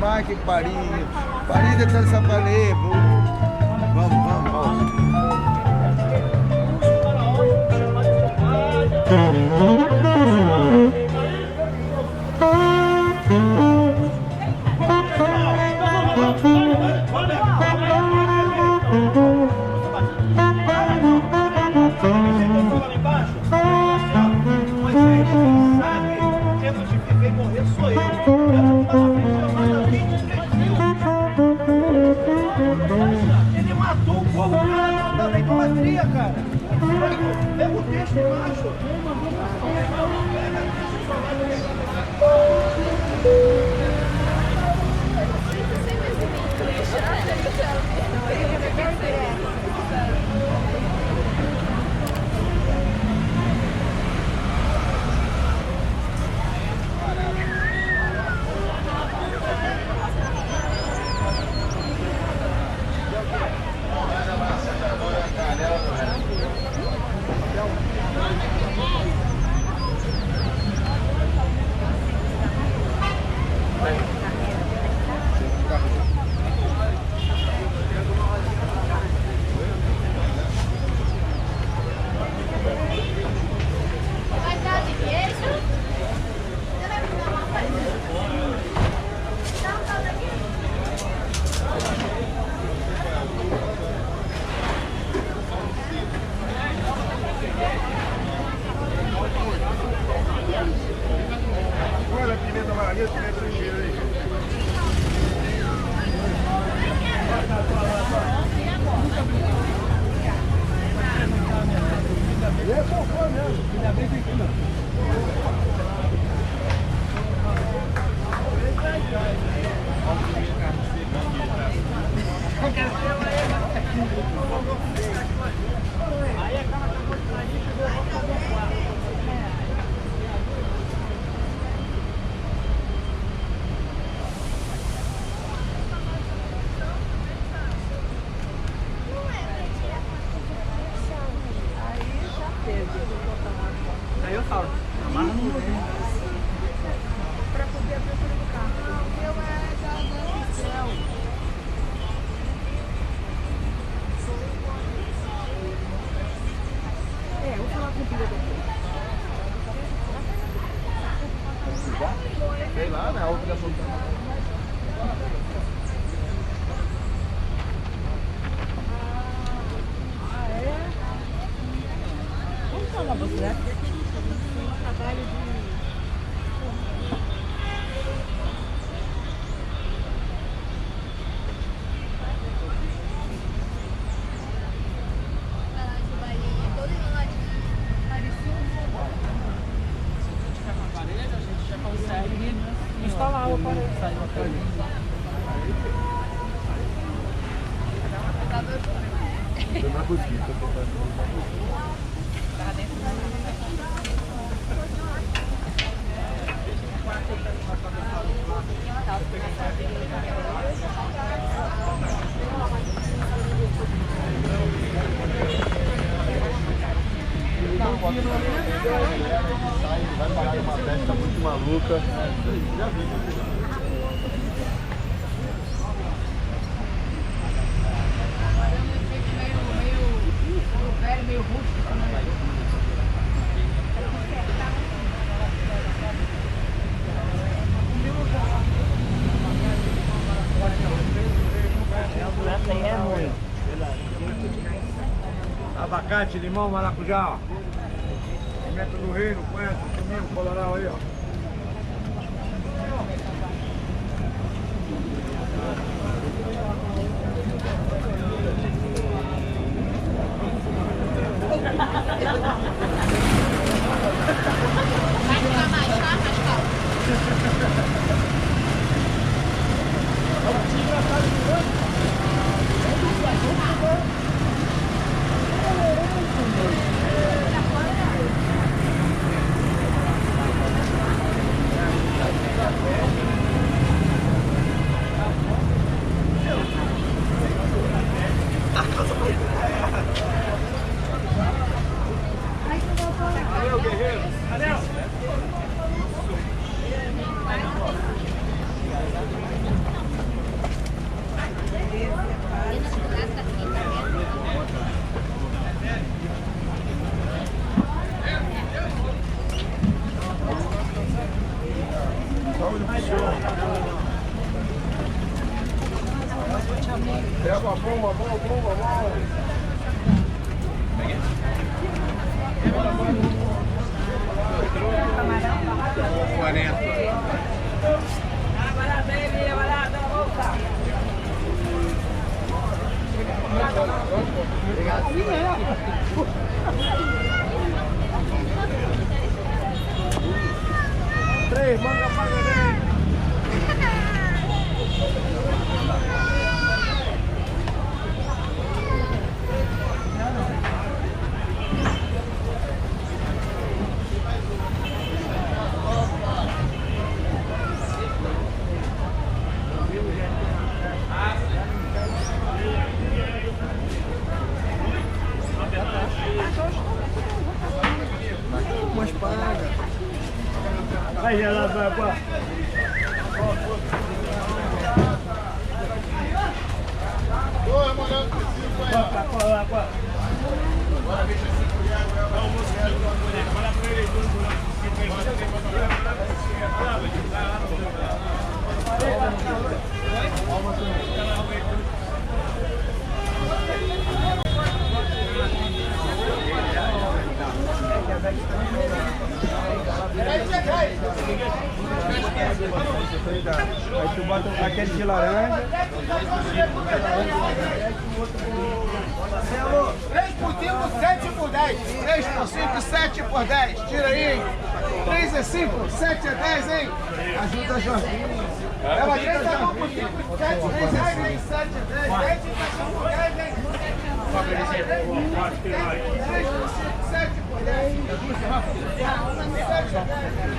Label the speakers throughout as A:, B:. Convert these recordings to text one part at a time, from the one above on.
A: Mike, Paris. Paris é essa parede. Vamos.
B: Ele matou o povo da idolatria, cara. Pega o texto embaixo. Olha a pimenta amarela, pimenta ligeira aí. Aí eu falo, amarra no meio. Pra poder abrir o do carro. O meu é da céu. Vou falar com o filho depois.
A: Sei lá, né? A outra soltando.
B: Você é trabalho de... instalar o aparelho.
A: Eu não consegui, tô tentando. Vai parar numa festa muito maluca. Já vi. Meio rústico, né?
B: Essa aí é ruim.
A: Abacate, limão, maracujá, ó. Pimenta do reino, coentro, cominho, colorau aí, ó. Pega a bomba. Três, manga paga 10. Mas paga. Aí ela vai para. Oi, molhando. Aí tu bota aquele de laranja.
C: 3 por 5, 7 por 10. 3 por 5, 7 por 10. Tira aí, hein? 3 é 5, 7 é 10, hein?
A: Ajuda a Jorginho.
C: Ela 3 é 1 por 5, 7 por 10, 7 é 10. 7 por 10, hein? 3 por 5, 7 por 10.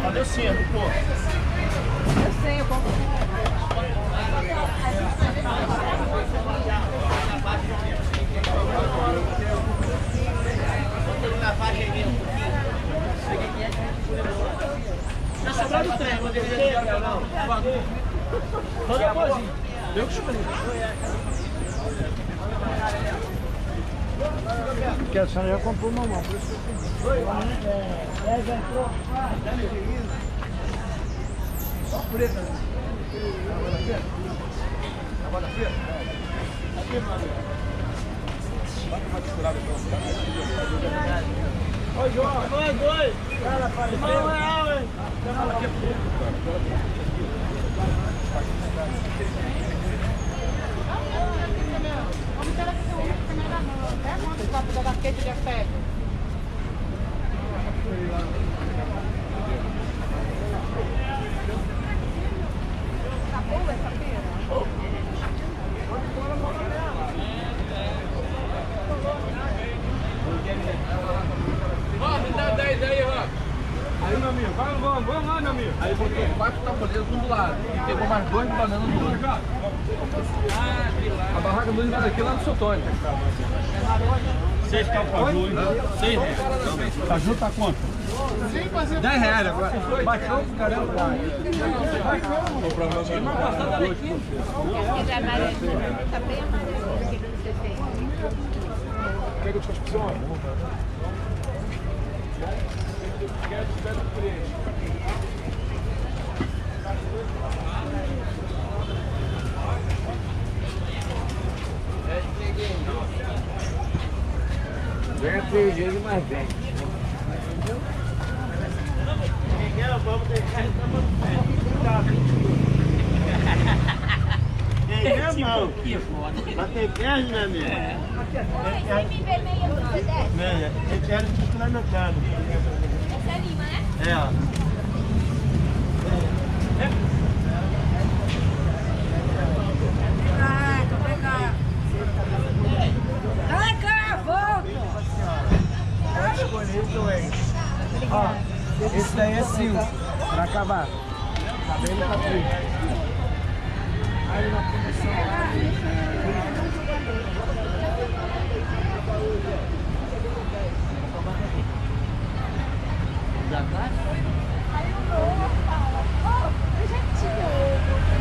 C: Cadê o centro, pô?
B: Eu sei, eu compro.
C: Já sobraram o trem, vou dever não. Só depois. Eu que escolhi.
A: Porque a senhora já comprou uma mão, por isso que eu pedi. 10 entrou. Só preta. Agora da feira? Aqui, meu amigo. Vai tomar misturado então. Oi, João. Oi. Cara, apareceu. Não é, hein? Canal aqui é preto, cara.
B: Da queijo de afeto. Tá boa essa feira?
C: Ó, me dá 10 aí, ó.
A: Aí, meu amigo, vamos lá, meu amigo.
C: Aí botou 4 tabuleiros um do lado. E pegou mais 2 bananas do outro. A barraca do Luiz aqui lá no Sotônio.
A: 6 caju, 6 reais. Caju tá quanto? 10 reais agora. Baixou pro caramba.
B: Ele é amarelinho, tá bem amarelinho o que você fez.
A: Quer que eu te faça opção? Vem 3 vezes, mas vem. Vamos deixar ele não. Mas tem perna, né, amigo?
B: Oi, me vê meia você desce?
A: Meia. Esse era de suplementado.
B: Essa é lima, né?
A: É, ó. Pode escolher dois. Ó, esse daí é 5, pra acabar. Tá bem no capricho. Aí na posição. Já tá?
B: Aí o ovo fala, ovo, eu já tinha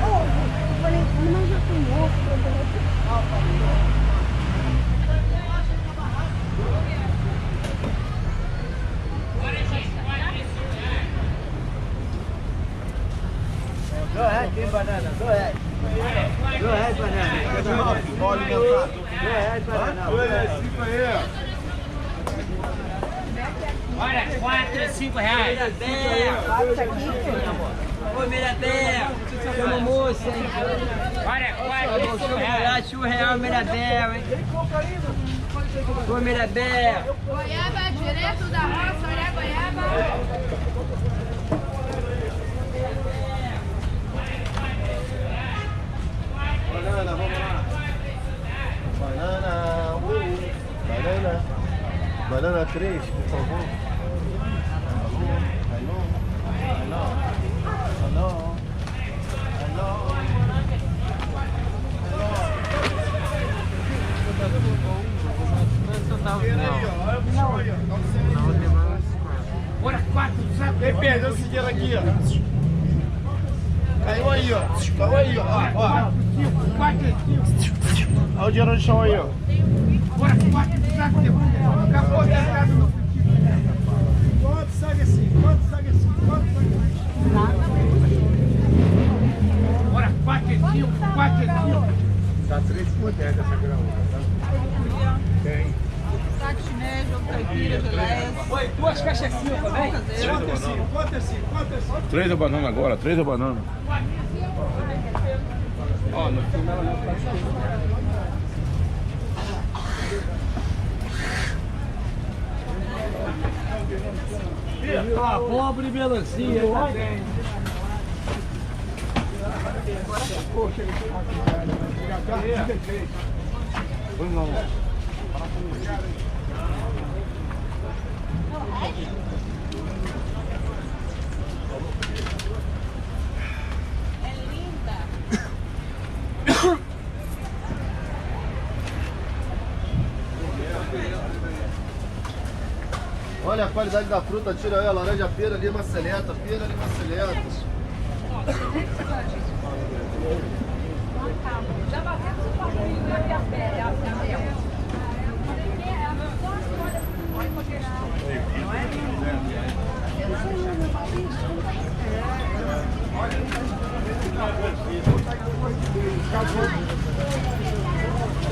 B: ovo. Eu falei, mas já tem ovo.
A: R$2, banana.
C: Pó alimentado.
A: R$2, banana.
C: 2,5 aí.
D: Olha, 4 e 5 reais. Ô, Mirabel, chama moça, hein? Olha, 4 e 5 reais. R$1, Mirabel, hein? Ô, Mirabel.
B: Goiaba direto da roça, olha a goiaba.
C: Banana, vamos lá. Banana, banana. Banana 3, por favor.
D: Bora, 4, sabe?
C: Quem perdeu esse dinheiro aqui, ó? Caiu aí, ó. Caiu aí, ó.
D: 4 e 5.
C: Olha o dinheiro no chão aí, ó.
D: Bora, 4, sabe? Acabou de entrar no
C: Quanto segue assim? Quanto segue assim? Quanto segue assim?
D: Bora, 4 e 5, 4 e 5.
A: Tá 3 por 10 essa graúda, tá? Tem.
B: Saco chinês, jogo caipira, geleia.
D: Oi, 2 caixas 5 também?
C: Quanto é 5? Quanto é 5? Quanto é 5?
E: 3 a banana agora, 3 a banana.
A: Ó, no final não faz Ah, pobre melancia também.
C: Olha a qualidade da fruta, tira aí a laranja, pera, lima seleta, pera, lima seleta.
B: Já batemos o papinho na minha pele, a minha.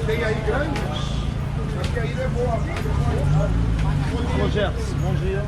C: Tem aí grandes? Aqui aí não é boa. Ô Jefferson, bom dia.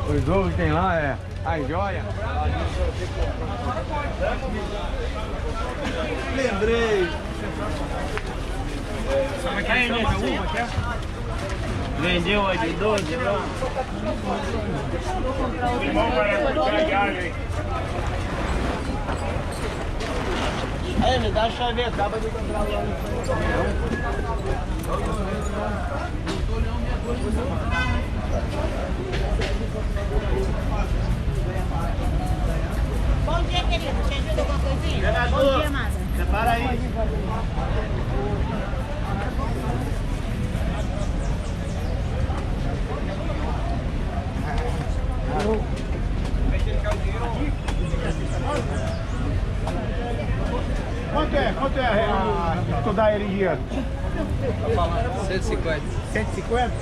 A: Os ovos que tem lá é a joia.
C: Lembrei.
A: Vendeu a de 12 lá. Aí, me dá a chave, acaba de comprar lá
B: Bom dia, querido. Te ajuda alguma coisinha?
C: Vereador,
B: Bom dia, amada.
C: separa aí. Quanto é a tu dá ele dinheiro?
D: 150.
C: 150?